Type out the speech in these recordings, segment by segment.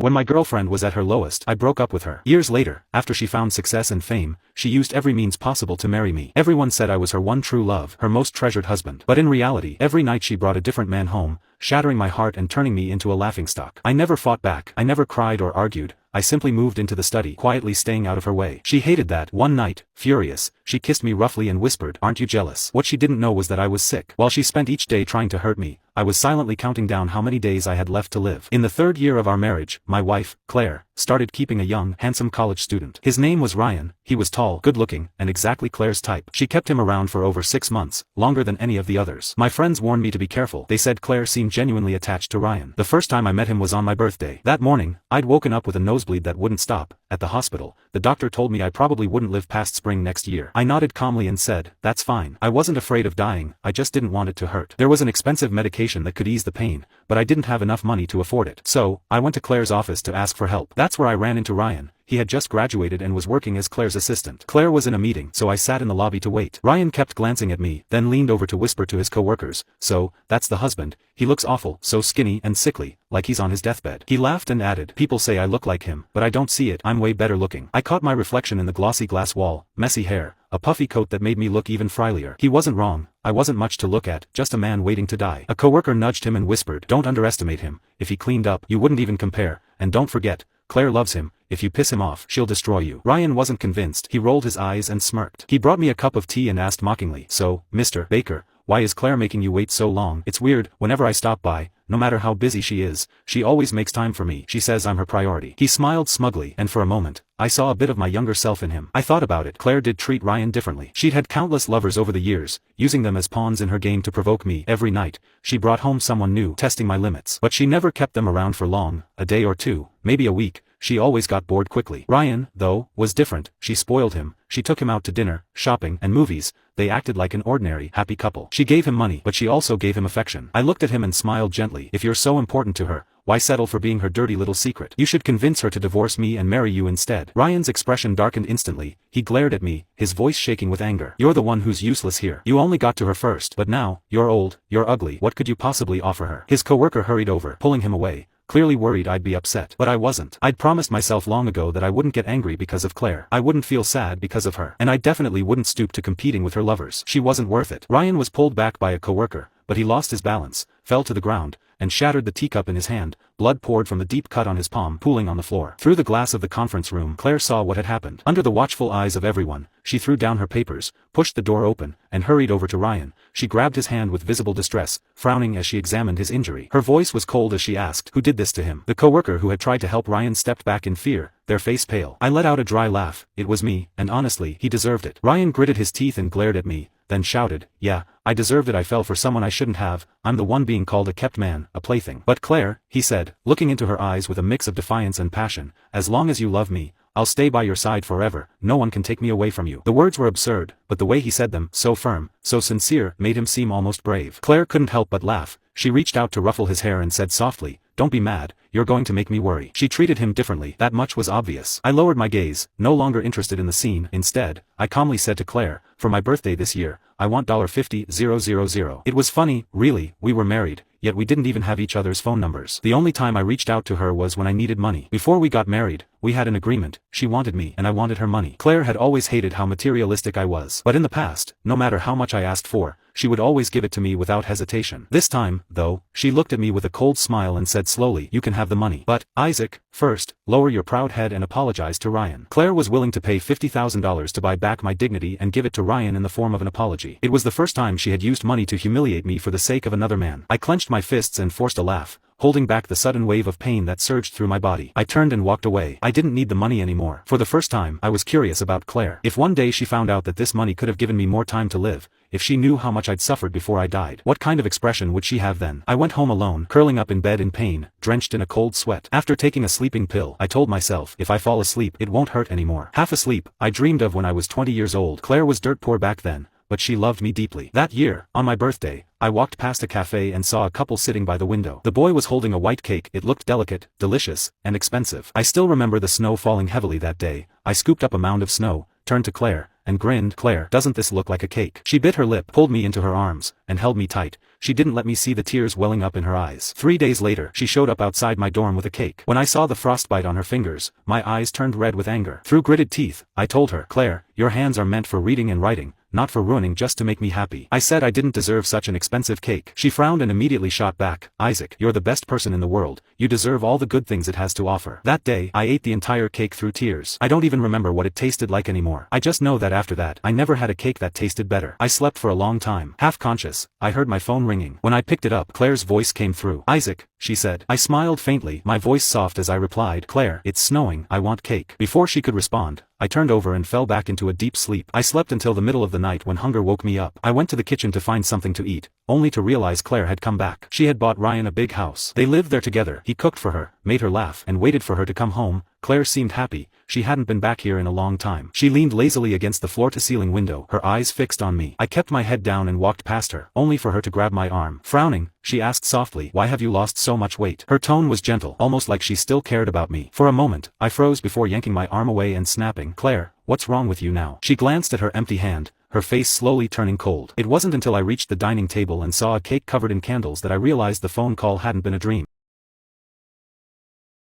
When my girlfriend was at her lowest, I broke up with her. Years later, after she found success and fame, she used every means possible to marry me. Everyone said I was her one true love, her most treasured husband. But in reality, every night she brought a different man home, shattering my heart and turning me into a laughingstock. I never fought back. I never cried or argued. I simply moved into the study, quietly staying out of her way. She hated that. One night, furious, she kissed me roughly and whispered, "Aren't you jealous?" What she didn't know was that I was sick. While she spent each day trying to hurt me, I was silently counting down how many days I had left to live. In the 3rd year of our marriage, my wife, Claire, started keeping a young, handsome college student. His name was Ryan. He was tall, good-looking, and exactly Claire's type. She kept him around for over 6 months, longer than any of the others. My friends warned me to be careful. They said Claire seemed genuinely attached to Ryan. The first time I met him was on my birthday. That morning, I'd woken up with a nosebleed that wouldn't stop. At the hospital, the doctor told me I probably wouldn't live past spring next year. I nodded calmly and said, "That's fine." I wasn't afraid of dying, I just didn't want it to hurt. There was an expensive medication that could ease the pain, but I didn't have enough money to afford it. So, I went to Claire's office to ask for help. That's where I ran into Ryan. He had just graduated and was working as Claire's assistant. Claire was in a meeting, so I sat in the lobby to wait. Ryan kept glancing at me, then leaned over to whisper to his coworkers, "So, that's the husband. He looks awful, so skinny and sickly, like he's on his deathbed." He laughed and added, "People say I look like him, but I don't see it. I'm way better looking." I caught my reflection in the glossy glass wall, messy hair, a puffy coat that made me look even frielier. He wasn't wrong. I wasn't much to look at, just a man waiting to die. A coworker nudged him and whispered, "Don't underestimate him. If he cleaned up, you wouldn't even compare. And don't forget, Claire loves him. If you piss him off, she'll destroy you." Ryan wasn't convinced. He rolled his eyes and smirked. He brought me a cup of tea and asked mockingly, "So, Mr. Baker, why is Claire making you wait so long?" "It's weird, whenever I stop by, no matter how busy she is, she always makes time for me. She says I'm her priority." He smiled smugly, and for a moment, I saw a bit of my younger self in him. I thought about it. Claire did treat Ryan differently. She'd had countless lovers over the years, using them as pawns in her game to provoke me. Every night, she brought home someone new, testing my limits. But she never kept them around for long, a day or two, maybe a week. She always got bored quickly. Ryan, though, was different. She spoiled him. She took him out to dinner, shopping, and movies. They acted like an ordinary, happy couple. She gave him money, but she also gave him affection. I looked at him and smiled gently. "If you're so important to her, why settle for being her dirty little secret? You should convince her to divorce me and marry you instead." Ryan's expression darkened instantly. He glared at me, his voice shaking with anger. "You're the one who's useless here. You only got to her first, but now, you're old, you're ugly. What could you possibly offer her?" His coworker hurried over, pulling him away, clearly worried I'd be upset. But I wasn't. I'd promised myself long ago that I wouldn't get angry because of Claire. I wouldn't feel sad because of her. And I definitely wouldn't stoop to competing with her lovers. She wasn't worth it. Ryan was pulled back by a coworker, but he lost his balance, fell to the ground, and shattered the teacup in his hand. Blood poured from the deep cut on his palm, pooling on the floor. Through the glass of the conference room, Claire saw what had happened. Under the watchful eyes of everyone, she threw down her papers, pushed the door open, and hurried over to Ryan. She grabbed his hand with visible distress, frowning as she examined his injury. Her voice was cold as she asked, "Who did this to him?" The coworker who had tried to help Ryan stepped back in fear, their face pale. I let out a dry laugh. "It was me, and honestly, he deserved it." Ryan gritted his teeth and glared at me, then shouted, "Yeah, I deserved it. I fell for someone I shouldn't have. I'm the one being called a kept man, a plaything." "But Claire," he said, looking into her eyes with a mix of defiance and passion, "as long as you love me, I'll stay by your side forever. No one can take me away from you." The words were absurd, but the way he said them, so firm, so sincere, made him seem almost brave. Claire couldn't help but laugh. She reached out to ruffle his hair and said softly, "Don't be mad, you're going to make me worry." She treated him differently, that much was obvious. I lowered my gaze, no longer interested in the scene. Instead, I calmly said to Claire, "For my birthday this year, I want $50,000. It was funny, really, we were married, yet we didn't even have each other's phone numbers. The only time I reached out to her was when I needed money. Before we got married, we had an agreement. She wanted me, and I wanted her money." Claire had always hated how materialistic I was. But in the past, no matter how much I asked for, she would always give it to me without hesitation. This time, though, she looked at me with a cold smile and said slowly, "You can have the money. But, Isaac, first, lower your proud head and apologize to Ryan." Claire was willing to pay $50,000 to buy back my dignity and give it to Ryan in the form of an apology. It was the first time she had used money to humiliate me for the sake of another man. I clenched my fists and forced a laugh, holding back the sudden wave of pain that surged through my body. I turned and walked away. I didn't need the money anymore. For the first time, I was curious about Claire. If one day she found out that this money could have given me more time to live, if she knew how much I'd suffered before I died, what kind of expression would she have then? I went home alone, curling up in bed in pain, drenched in a cold sweat. After taking a sleeping pill, I told myself, if I fall asleep, it won't hurt anymore. Half asleep, I dreamed of when I was 20 years old. Claire was dirt poor back then, but she loved me deeply. That year, on my birthday, I walked past a cafe and saw a couple sitting by the window. The boy was holding a white cake. It looked delicate, delicious, and expensive. I still remember the snow falling heavily that day. I scooped up a mound of snow, turned to Claire, and grinned. Claire, doesn't this look like a cake? She bit her lip, pulled me into her arms, and held me tight. She didn't let me see the tears welling up in her eyes. 3 days later, she showed up outside my dorm with a cake. When I saw the frostbite on her fingers, my eyes turned red with anger. Through gritted teeth, I told her, Claire, your hands are meant for reading and writing, not for ruining just to make me happy. I said I didn't deserve such an expensive cake. She frowned and immediately shot back, Isaac, you're the best person in the world, you deserve all the good things it has to offer. That day, I ate the entire cake through tears. I don't even remember what it tasted like anymore. I just know that after that, I never had a cake that tasted better. I slept for a long time. Half conscious, I heard my phone ringing. When I picked it up, Claire's voice came through. Isaac, she said. I smiled faintly, my voice soft as I replied, Claire, it's snowing, I want cake. Before she could respond, I turned over and fell back into a deep sleep. I slept until the middle of the night when hunger woke me up. I went to the kitchen to find something to eat, only to realize Claire had come back. She had bought Ryan a big house. They lived there together. He cooked for her, made her laugh, and waited for her to come home. Claire seemed happy. She hadn't been back here in a long time. She leaned lazily against the floor-to-ceiling window, her eyes fixed on me. I kept my head down and walked past her, only for her to grab my arm. Frowning, she asked softly, why have you lost so much weight? Her tone was gentle, almost like she still cared about me. For a moment, I froze before yanking my arm away and snapping, Claire, what's wrong with you now? She glanced at her empty hand, her face slowly turning cold. It wasn't until I reached the dining table and saw a cake covered in candles that I realized the phone call hadn't been a dream.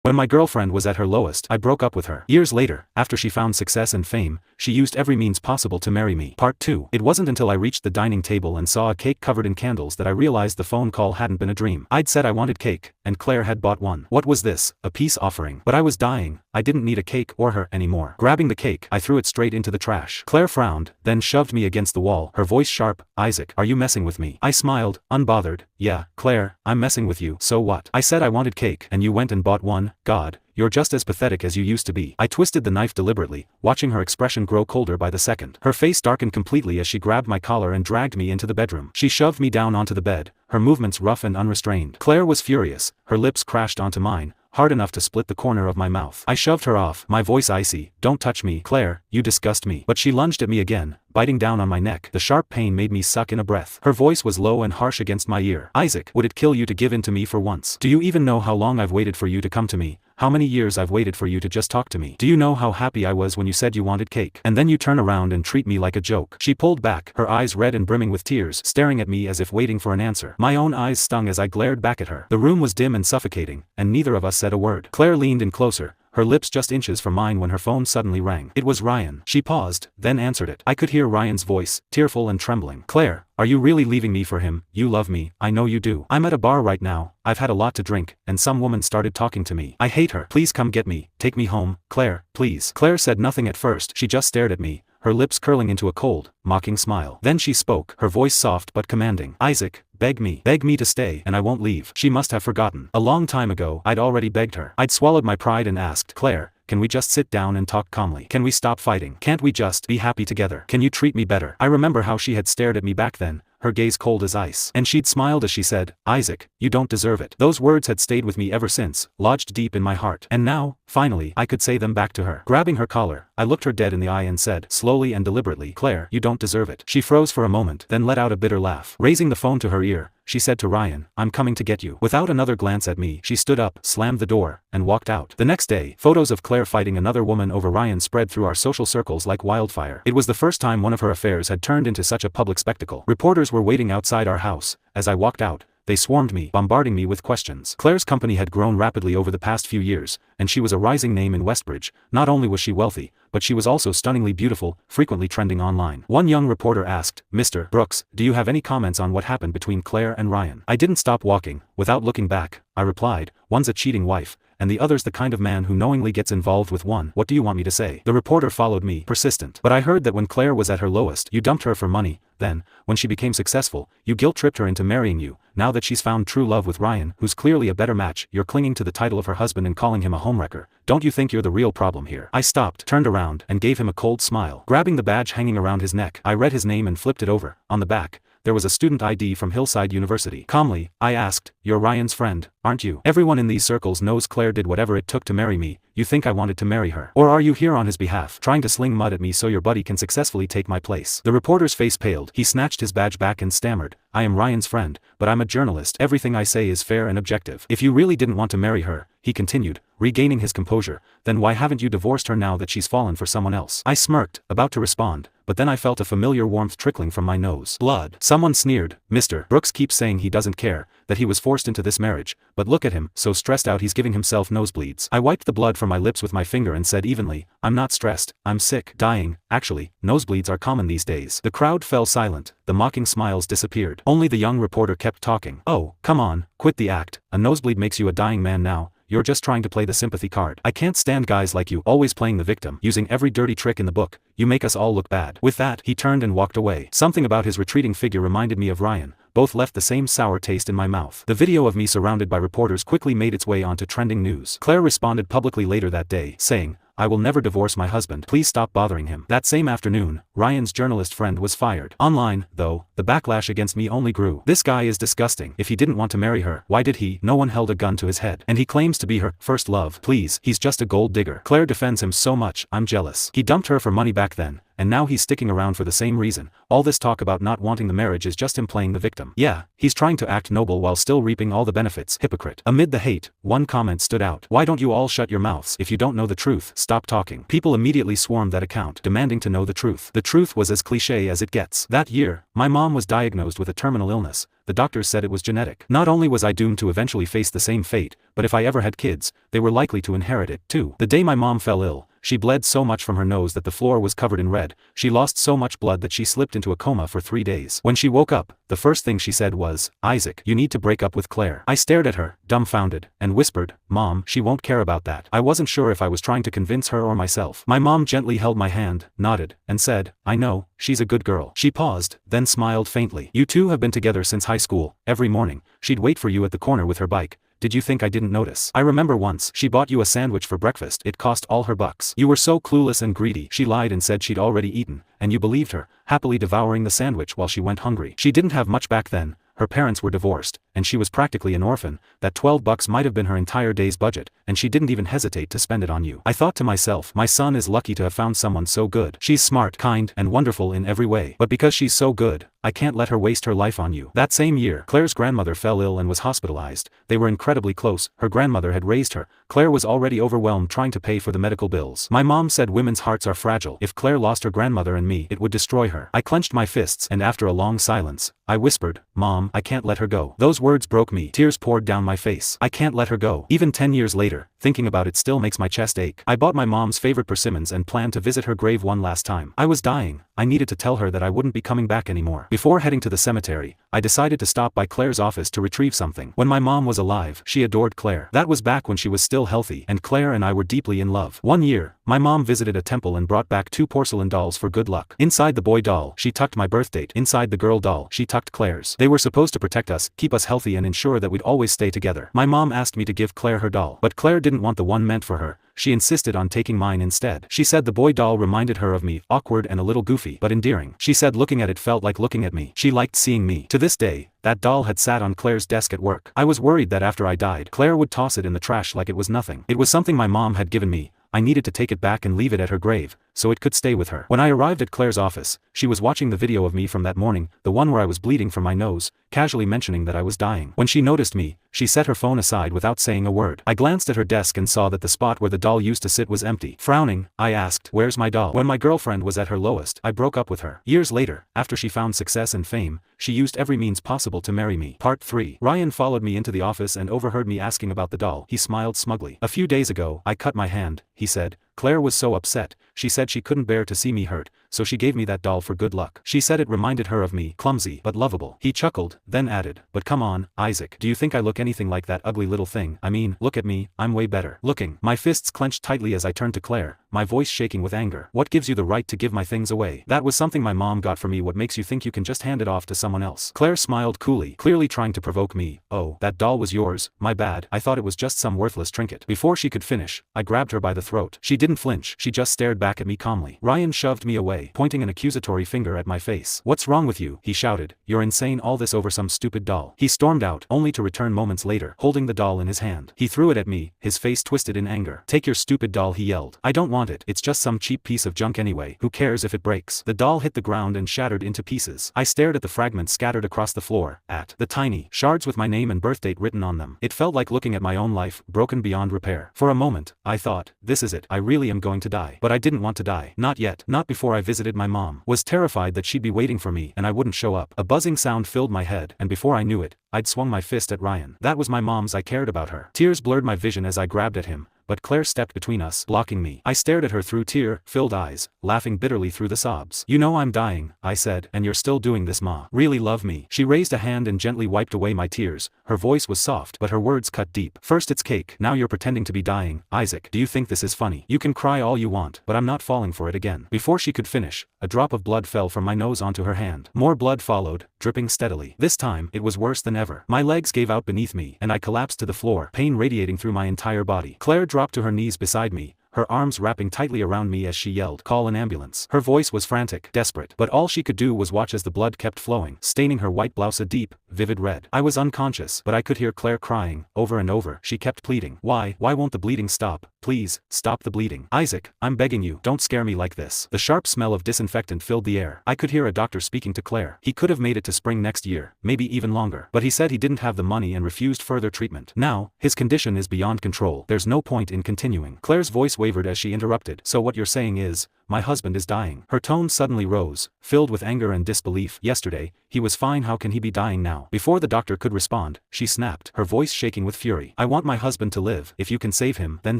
When my girlfriend was at her lowest, I broke up with her. Years later, after she found success and fame, she used every means possible to marry me. Part 2. It wasn't until I reached the dining table and saw a cake covered in candles that I realized the phone call hadn't been a dream. I'd said I wanted cake, and Claire had bought one. What was this? A peace offering? But I was dying. I didn't need a cake or her anymore. Grabbing the cake, I threw it straight into the trash. Claire frowned, then shoved me against the wall, her voice sharp, Isaac, are you messing with me? I smiled, unbothered, yeah, Claire, I'm messing with you, so what? I said I wanted cake, and you went and bought one, God. You're just as pathetic as you used to be. I twisted the knife deliberately, watching her expression grow colder by the second. Her face darkened completely as she grabbed my collar and dragged me into the bedroom. She shoved me down onto the bed, her movements rough and unrestrained. Claire was furious, her lips crashed onto mine, hard enough to split the corner of my mouth. I shoved her off, my voice icy, don't touch me, Claire, you disgust me. But she lunged at me again, biting down on my neck. The sharp pain made me suck in a breath. Her voice was low and harsh against my ear. Isaac, would it kill you to give in to me for once? Do you even know how long I've waited for you to come to me? How many years I've waited for you to just talk to me? Do you know how happy I was when you said you wanted cake? And then you turn around and treat me like a joke. She pulled back, her eyes red and brimming with tears, staring at me as if waiting for an answer. My own eyes stung as I glared back at her. The room was dim and suffocating, and neither of us said a word. Claire leaned in closer, her lips just inches from mine when her phone suddenly rang. It was Ryan. She paused, then answered it. I could hear Ryan's voice, tearful and trembling. Claire, are you really leaving me for him? You love me, I know you do. I'm at a bar right now, I've had a lot to drink, and some woman started talking to me. I hate her. Please come get me, take me home, Claire, please. Claire said nothing at first, she just stared at me, her lips curling into a cold, mocking smile. Then she spoke, her voice soft but commanding. Isaac, beg me to stay, and I won't leave. She must have forgotten. A long time ago, I'd already begged her. I'd swallowed my pride and asked, Claire, can we just sit down and talk calmly? Can we stop fighting? Can't we just be happy together? Can you treat me better? I remember how she had stared at me back then, her gaze cold as ice. And she'd smiled as she said, Isaac, you don't deserve it. Those words had stayed with me ever since, lodged deep in my heart. And now, finally, I could say them back to her. Grabbing her collar, I looked her dead in the eye and said, slowly and deliberately, Claire, you don't deserve it. She froze for a moment, then let out a bitter laugh. Raising the phone to her ear, she said to Ryan, I'm coming to get you. Without another glance at me, she stood up, slammed the door, and walked out. The next day, photos of Claire fighting another woman over Ryan spread through our social circles like wildfire. It was the first time one of her affairs had turned into such a public spectacle. Reporters were waiting outside our house. As I walked out, they swarmed me, bombarding me with questions. Claire's company had grown rapidly over the past few years, and she was a rising name in Westbridge. Not only was she wealthy, but she was also stunningly beautiful, frequently trending online. One young reporter asked, Mr. Brooks, do you have any comments on what happened between Claire and Ryan? I didn't stop walking. Without looking back, I replied, one's a cheating wife, and the other's the kind of man who knowingly gets involved with one. What do you want me to say? The reporter followed me, persistent. But I heard that when Claire was at her lowest, you dumped her for money. Then, when she became successful, you guilt-tripped her into marrying you. Now that she's found true love with Ryan, who's clearly a better match, you're clinging to the title of her husband and calling him a homewrecker. Don't you think you're the real problem here? I stopped, turned around, and gave him a cold smile. Grabbing the badge hanging around his neck, I read his name and flipped it over. On the back, there was a student ID from Hillside University. Calmly, I asked, you're Ryan's friend, aren't you? Everyone in these circles knows Claire did whatever it took to marry me. You think I wanted to marry her? Or are you here on his behalf, trying to sling mud at me so your buddy can successfully take my place?" The reporter's face paled. He snatched his badge back and stammered, "I am Ryan's friend, but I'm a journalist. Everything I say is fair and objective." "If you really didn't want to marry her," he continued, regaining his composure, "then why haven't you divorced her now that she's fallen for someone else?" I smirked, about to respond, but then I felt a familiar warmth trickling from my nose. Blood. Someone sneered, "Mr. Brooks keeps saying he doesn't care, that he was forced into this marriage, but look at him, so stressed out he's giving himself nosebleeds." I wiped the blood from my lips with my finger and said evenly, "I'm not stressed, I'm sick, dying. Actually, nosebleeds are common these days." The crowd fell silent, the mocking smiles disappeared. Only the young reporter kept talking. "Oh, come on, quit the act, a nosebleed makes you a dying man now. You're just trying to play the sympathy card. I can't stand guys like you, always playing the victim, using every dirty trick in the book. You make us all look bad." With that, he turned and walked away. Something about his retreating figure reminded me of Ryan. Both left the same sour taste in my mouth. The video of me surrounded by reporters quickly made its way onto trending news. Claire responded publicly later that day, saying, "I will never divorce my husband. Please stop bothering him." That same afternoon, Ryan's journalist friend was fired. Online, though, the backlash against me only grew. "This guy is disgusting. If he didn't want to marry her, why did he? No one held a gun to his head. And he claims to be her first love. Please, he's just a gold digger." Claire defends him so much, I'm jealous. He dumped her for money back then, and now he's sticking around for the same reason. All this talk about not wanting the marriage is just him playing the victim. Yeah, he's trying to act noble while still reaping all the benefits. Hypocrite. Amid the hate, one comment stood out. "Why don't you all shut your mouths? If you don't know the truth, stop talking." People immediately swarmed that account, demanding to know the truth. The truth was as cliché as it gets. That year, my mom was diagnosed with a terminal illness. The doctors said it was genetic. Not only was I doomed to eventually face the same fate, but if I ever had kids, they were likely to inherit it, too. The day my mom fell ill, she bled so much from her nose that the floor was covered in red. She lost so much blood that she slipped into a coma for 3 days. When she woke up, the first thing she said was, "Isaac, you need to break up with Claire." I stared at her, dumbfounded, and whispered, "Mom, she won't care about that." I wasn't sure if I was trying to convince her or myself. My mom gently held my hand, nodded, and said, "I know, she's a good girl." She paused, then smiled faintly. "You two have been together since high school. Every morning, she'd wait for you at the corner with her bike. Did you think I didn't notice? I remember once, she bought you a sandwich for breakfast. It cost all her bucks. You were so clueless and greedy." She lied and said she'd already eaten, and you believed her, happily devouring the sandwich while she went hungry. She didn't have much back then. Her parents were divorced, and she was practically an orphan. That $12 might have been her entire day's budget, and she didn't even hesitate to spend it on you. I thought to myself, my son is lucky to have found someone so good. She's smart, kind, and wonderful in every way. But because she's so good, I can't let her waste her life on you. That same year, Claire's grandmother fell ill and was hospitalized. They were incredibly close. Her grandmother had raised her. Claire was already overwhelmed trying to pay for the medical bills. My mom said women's hearts are fragile. If Claire lost her grandmother and me, it would destroy her. I clenched my fists, and after a long silence, I whispered, "Mom, I can't let her go." Those words broke me. Tears poured down my face. I can't let her go. Even 10 years later, thinking about it still makes my chest ache. I bought my mom's favorite persimmons and planned to visit her grave one last time. I was dying. I needed to tell her that I wouldn't be coming back anymore. Before heading to the cemetery, I decided to stop by Claire's office to retrieve something. When my mom was alive, she adored Claire. That was back when she was still healthy, and Claire and I were deeply in love. One year, my mom visited a temple and brought back 2 porcelain dolls for good luck. Inside the boy doll, she tucked my birth date. Inside the girl doll, she tucked Claire's. They were supposed to protect us, keep us healthy and ensure that we'd always stay together. My mom asked me to give Claire her doll, but Claire didn't want the one meant for her. She insisted on taking mine instead. She said the boy doll reminded her of me, awkward and a little goofy, but endearing. She said looking at it felt like looking at me. She liked seeing me. To this day, that doll had sat on Claire's desk at work. I was worried that after I died, Claire would toss it in the trash like it was nothing. It was something my mom had given me. I needed to take it back and leave it at her grave, so it could stay with her. When I arrived at Claire's office, she was watching the video of me from that morning, the one where I was bleeding from my nose, casually mentioning that I was dying. When she noticed me, she set her phone aside without saying a word. I glanced at her desk and saw that the spot where the doll used to sit was empty. Frowning, I asked, "Where's my doll?" When my girlfriend was at her lowest, I broke up with her. Years later, after she found success and fame, she used every means possible to marry me. Part 3. Ryan followed me into the office and overheard me asking about the doll. He smiled smugly. "A few days ago, I cut my hand," he said. "Claire was so upset. She said she couldn't bear to see me hurt, so she gave me that doll for good luck. She said it reminded her of me, clumsy but lovable." He chuckled, then added, "But come on, Isaac, do you think I look anything like that ugly little thing? I mean, look at me, I'm way better looking." My fists clenched tightly as I turned to Claire, my voice shaking with anger. "What gives you the right to give my things away? That was something my mom got for me. What makes you think you can just hand it off to someone else?" Claire smiled coolly, clearly trying to provoke me. "Oh, that doll was yours, my bad. I thought it was just some worthless trinket." Before she could finish, I grabbed her by the throat. She didn't flinch, she just stared back at me calmly. Ryan shoved me away, pointing an accusatory finger at my face. "What's wrong with you?" he shouted. "You're insane, all this over some stupid doll." He stormed out, only to return moments later, holding the doll in his hand. He threw it at me, his face twisted in anger. "Take your stupid doll," he yelled. "I don't want it, it's just some cheap piece of junk anyway, who cares if it breaks?" The doll hit the ground and shattered into pieces. I stared at the fragments scattered across the floor, at the tiny shards with my name and birthdate written on them. It felt like looking at my own life, broken beyond repair. For a moment, I thought, this is it, I really am going to die. But I didn't want to die. Not yet, not before I visited my mom. Was terrified that she'd be waiting for me and I wouldn't show up. A buzzing sound filled my head, and before I knew it, I'd swung my fist at Ryan. That was my mom's. I cared about her. Tears blurred my vision as I grabbed at him, but Claire stepped between us, blocking me. I stared at her through tear-filled eyes, laughing bitterly through the sobs. "You know I'm dying," I said, "and you're still doing this, Ma. Really love me?" She raised a hand and gently wiped away my tears. Her voice was soft, but her words cut deep. "First it's cake, now you're pretending to be dying. Isaac, do you think this is funny? You can cry all you want, but I'm not falling for it again." Before she could finish, a drop of blood fell from my nose onto her hand. More blood followed, dripping steadily. This time, it was worse than ever. My legs gave out beneath me, and I collapsed to the floor, pain radiating through my entire body. Claire dropped to her knees beside me, her arms wrapping tightly around me as she yelled, "Call an ambulance." Her voice was frantic, desperate, but all she could do was watch as the blood kept flowing, staining her white blouse a deep, vivid red. I was unconscious, but I could hear Claire crying, over and over. She kept pleading, Why won't the bleeding stop? Please, stop the bleeding. Isaac, I'm begging you, don't scare me like this." The sharp smell of disinfectant filled the air. I could hear a doctor speaking to Claire. He could have made it to spring next year, maybe even longer, but he said he didn't have the money and refused further treatment. Now, his condition is beyond control. There's no point in continuing. Claire's voice wavered as she interrupted. "So what you're saying is, my husband is dying." Her tone suddenly rose, filled with anger and disbelief. "Yesterday, he was fine, how can he be dying now?" Before the doctor could respond, she snapped, her voice shaking with fury. "I want my husband to live. If you can save him, then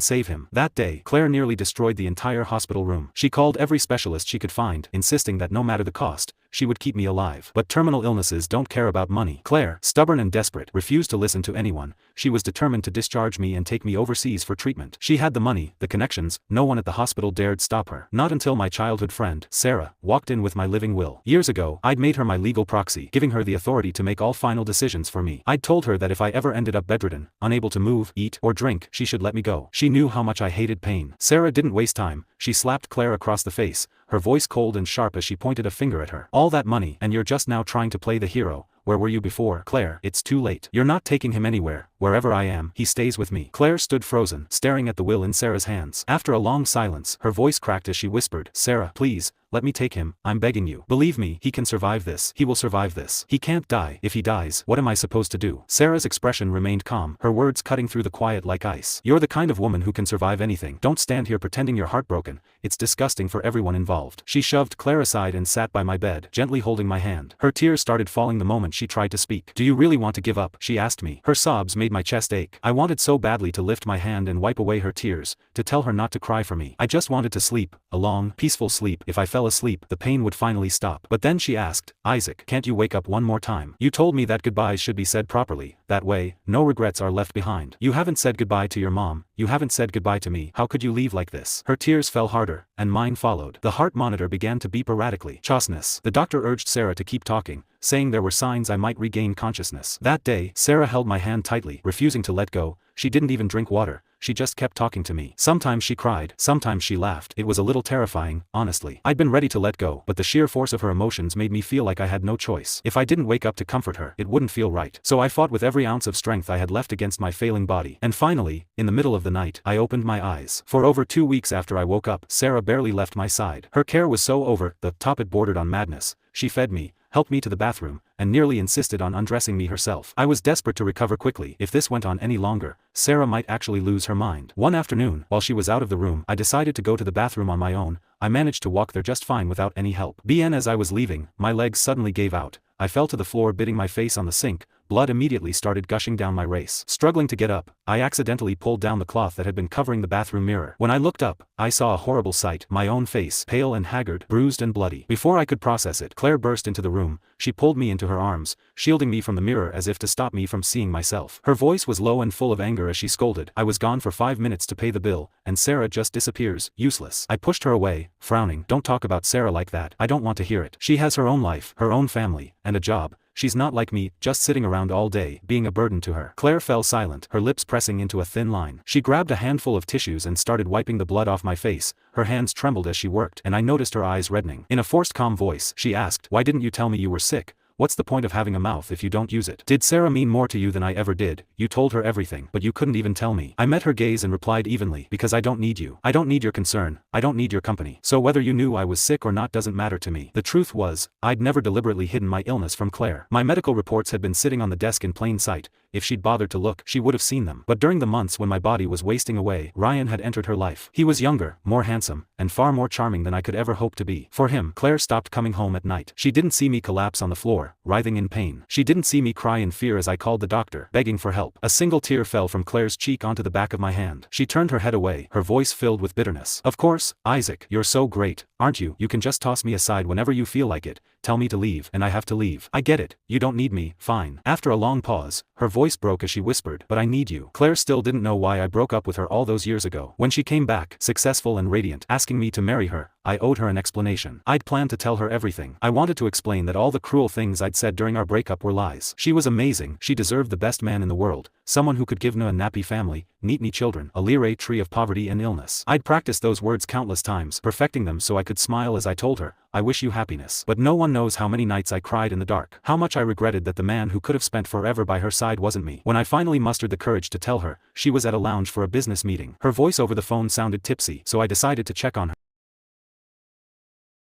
save him." That day, Claire nearly destroyed the entire hospital room. She called every specialist she could find, insisting that no matter the cost, she would keep me alive. But terminal illnesses don't care about money. Claire, stubborn and desperate, refused to listen to anyone. She was determined to discharge me and take me overseas for treatment. She had the money, the connections, no one at the hospital dared stop her. Not until my childhood friend, Sarah, walked in with my living will. Years ago, I'd made her my legal proxy, giving her the authority to make all final decisions for me. I'd told her that if I ever ended up bedridden, unable to move, eat, or drink, she should let me go. She knew how much I hated pain. Sarah didn't waste time. She slapped Claire across the face, her voice cold and sharp as she pointed a finger at her. "All that money, and you're just now trying to play the hero. Where were you before? Claire, it's too late. You're not taking him anywhere. Wherever I am, he stays with me." Claire stood frozen, staring at the will in Sarah's hands. After a long silence, her voice cracked as she whispered, "Sarah, please, let me take him, I'm begging you. Believe me, he can survive this. He will survive this. He can't die. If he dies, what am I supposed to do?" Sarah's expression remained calm, her words cutting through the quiet like ice. "You're the kind of woman who can survive anything. Don't stand here pretending you're heartbroken. It's disgusting for everyone involved." She shoved Claire aside and sat by my bed, gently holding my hand. Her tears started falling the moment she tried to speak. "Do you really want to give up?" she asked me. Her sobs made my chest ache. I wanted so badly to lift my hand and wipe away her tears, to tell her not to cry for me. I just wanted to sleep, a long, peaceful sleep. If I fell asleep, the pain would finally stop. But then she asked, "Isaac, can't you wake up one more time? You told me that goodbyes should be said properly. That way, no regrets are left behind. You haven't said goodbye to your mom. You haven't said goodbye to me. How could you leave like this?" Her tears fell harder, and mine followed. The heart monitor began to beep erratically. "Chosness." The doctor urged Sarah to keep talking, saying there were signs I might regain consciousness. That day, Sarah held my hand tightly, refusing to let go. She didn't even drink water. She just kept talking to me. Sometimes she cried, sometimes she laughed. It was a little terrifying, honestly. I'd been ready to let go, but the sheer force of her emotions made me feel like I had no choice. If I didn't wake up to comfort her, it wouldn't feel right. So I fought with every ounce of strength I had left against my failing body. And finally, in the middle of the night, I opened my eyes. For over 2 weeks after I woke up, Sarah barely left my side. Her care was so over the top it bordered on madness. She fed me, helped me to the bathroom, and nearly insisted on undressing me herself. I was desperate to recover quickly. If this went on any longer, Sarah might actually lose her mind. One afternoon, while she was out of the room, I decided to go to the bathroom on my own. I managed to walk there just fine without any help. As I was leaving, my legs suddenly gave out. I fell to the floor, biting my face on the sink. Blood immediately started gushing down my race. Struggling to get up, I accidentally pulled down the cloth that had been covering the bathroom mirror. When I looked up, I saw a horrible sight. My own face, pale and haggard, bruised and bloody. Before I could process it, Claire burst into the room. She pulled me into her arms, shielding me from the mirror as if to stop me from seeing myself. Her voice was low and full of anger as she scolded. "I was gone for 5 minutes to pay the bill, and Sarah just disappears, useless." I pushed her away, frowning. "Don't talk about Sarah like that. I don't want to hear it. She has her own life, her own family, and a job. She's not like me, just sitting around all day, being a burden to her. Claire fell silent, her lips pressing into a thin line. She grabbed a handful of tissues and started wiping the blood off my face. Her hands trembled as she worked, and I noticed her eyes reddening. In a forced calm voice, she asked, "Why didn't you tell me you were sick? What's the point of having a mouth if you don't use it? Did Sarah mean more to you than I ever did? You told her everything, but you couldn't even tell me." I met her gaze and replied evenly, "Because I don't need you. I don't need your concern. I don't need your company. So whether you knew I was sick or not doesn't matter to me." The truth was, I'd never deliberately hidden my illness from Claire. My medical reports had been sitting on the desk in plain sight. If she'd bothered to look, she would have seen them. But during the months when my body was wasting away, Ryan had entered her life. He was younger, more handsome, and far more charming than I could ever hope to be. For him, Claire stopped coming home at night. She didn't see me collapse on the floor, writhing in pain. She didn't see me cry in fear as I called the doctor, begging for help. A single tear fell from Claire's cheek onto the back of my hand. She turned her head away, her voice filled with bitterness. "Of course, Isaac, you're so great, aren't you? You can just toss me aside whenever you feel like it, tell me to leave, and I have to leave. I get it, you don't need me, fine." After a long pause, her voice broke as she whispered, "But I need you." Claire still didn't know why I broke up with her all those years ago. When she came back, successful and radiant, asking me to marry her, I owed her an explanation. I'd planned to tell her everything. I wanted to explain that all the cruel things I'd said during our breakup were lies. She was amazing, she deserved the best man in the world, someone who could give me a nappy family, neat me children, a lyre tree of poverty and illness. I'd practiced those words countless times, perfecting them so I could smile as I told her, "I wish you happiness." But no one knows how many nights I cried in the dark, how much I regretted that the man who could have spent forever by her side wasn't me. When I finally mustered the courage to tell her, she was at a lounge for a business meeting. Her voice over the phone sounded tipsy, so I decided to check on her.